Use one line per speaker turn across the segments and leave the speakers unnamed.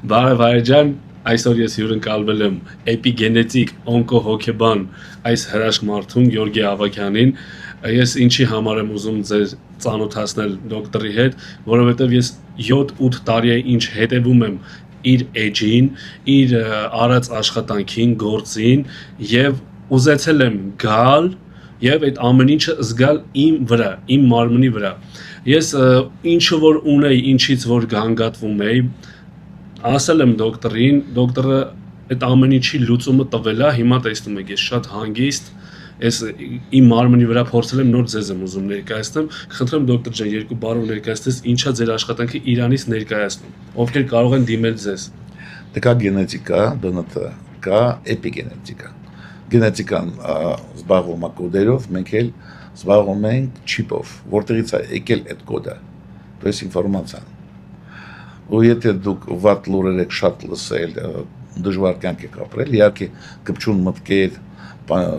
Բարեջան, այսօր ես հյուրընկալվել եմ էպիգենետիկ օնկոհոգեբան այս հրաշք մարդուն Գյորգի Ավագյանին։ Ես ինչի համար եմ ուզում ձեզ ծանոթացնել դոկտորի հետ, որովհետև ես 7-8 տարի է ինչ հետևում եմ իր էջին, իր արած աշխատանքին, գործին եւ ուզեցել եմ գալ եւ այդ ամեն ինչը զգալ իմ վրա, իմ մարմնի վրա։ Ես ինչը որ ունեի, ինչից որ գանգատվում էի, ասել եմ դոկտորին, դոկտորը այդ ամեն ինչի լուծումը տվել է, հիմա տեսնում եք, ես շատ հանգիստ, ես իմ մարմնի վրա փորձել եմ նոր ձեզ եմ ուզում ներկայացնեմ, խնդրեմ դոկտոր ջան, երկու բառով ներկայացնես, ինչա ձեր աշխատանքը Իրանից ներկայացնում, ովքեր կարող են դիմել ձեզ։
Դե կա գենետիկա, ԴՆԹ, կա էպիգենետիկա։ Գենետիկան զբաղվում է կոդերով, մենք էլ զբաղվում ենք չիպով, որտեղից է եկել այդ կոդը, то есть ինֆորմացիան։ Ու եթե դուք վատ լուրեր եք շատ լսել, դժվար կյանք եք ապրել, իհարկե կպչուն մտքեր,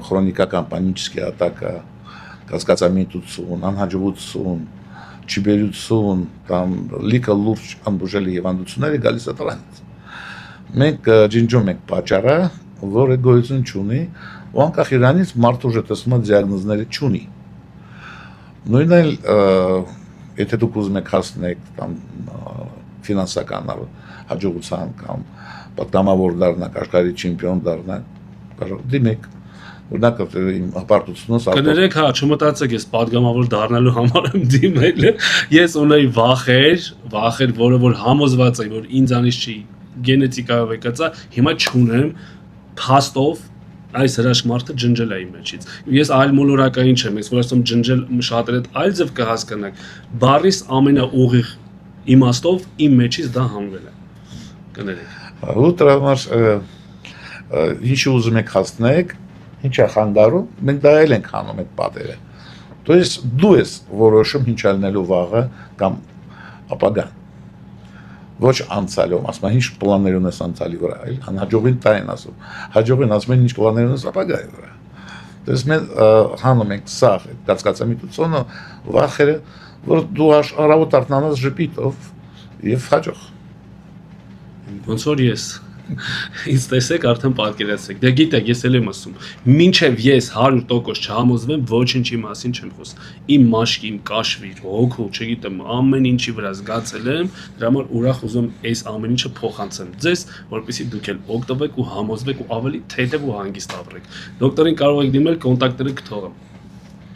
քրոնիկական պանические атака, կասկածամիտություն, անհաջողություն, չիբերություն, կամ լիքը լուրջ անբուժելի հիվանդությունները գալիս է դրանից։ Մենք ջնջում ենք պատճառը, որը գոյություն չունի, ու անկախ իրանից մարդու ժետեսման դիագնոզները չունի։ Նույնն էլ, եթե դուք ուզում եք հասնեք կամ ֆինանսական հաջողության կամ պատգամավոր դառնաք, աշխարհի չեմպիոն դառնաք, դիմեք, օրինակ իմ հպարտությունս
կներեք, հա, չմտածեք, ես պատգամավոր դառնալու համար եմ դիմել, ես ունեի վախեր, որը որ համոզված եմ, որ ինձանից չի, գենետիկայով եկածա, հիմա չունեմ, փաստով այս հրաշք մարդը ջնջել է իմ մեջից։ Ես այլ մոլորակային չեմ, ես որ ասում ջնջել շատերը այլ ձև կհասկանաք, բառիս ամենաուղիղ իմաստով իմ մեջից դա հանվել է։ Կներեք։
Ու դրա համար ինչի ուզում եք հասնեք, ինչ է խանգարում, մենք դա էլ ենք հանում այդ պատերը։ То есть դու ես որոշում ինչ ալնելու վաղը կամ ապագան։ Ոչ անցյալում, ասում են ինչ պլաններ ունես անցյալի վրա, այլ անհաջողին դա են ասում։ Հաջողին ասում են ինչ պլաններ ունես ապագայի վրա։ То есть մենք հանում ենք սա կասկածամիտությունը, վախերը, որ դու առավոտ արթնանաս ժպիտով եւ հաջող։
Ոնց որ ես ինձ տեսեք արդեն պատկերացրեք։ Դե գիտեք, ես էլ եմ ասում, մինչև ես 100% չհամոզվեմ, ոչինչի մասին չեմ խոսում։ Իմ մաշկի, իմ կաշվի, հոգու, չգիտեմ, ամեն ինչի վրա զգացել եմ, դրա համար ուրախ ուզում այս ամեն ինչը փոխանցեմ ձեզ, որպեսզի դուք էլ օգտվեք ու համոզվեք ու ավելի թեթև ու հանգիստ ապրեք։ Դոկտորին կարող եք դիմել, կոնտակտները կթողեմ։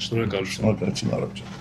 Շնորհակալություն։
Շնորհակալություն, Արաբ ջան։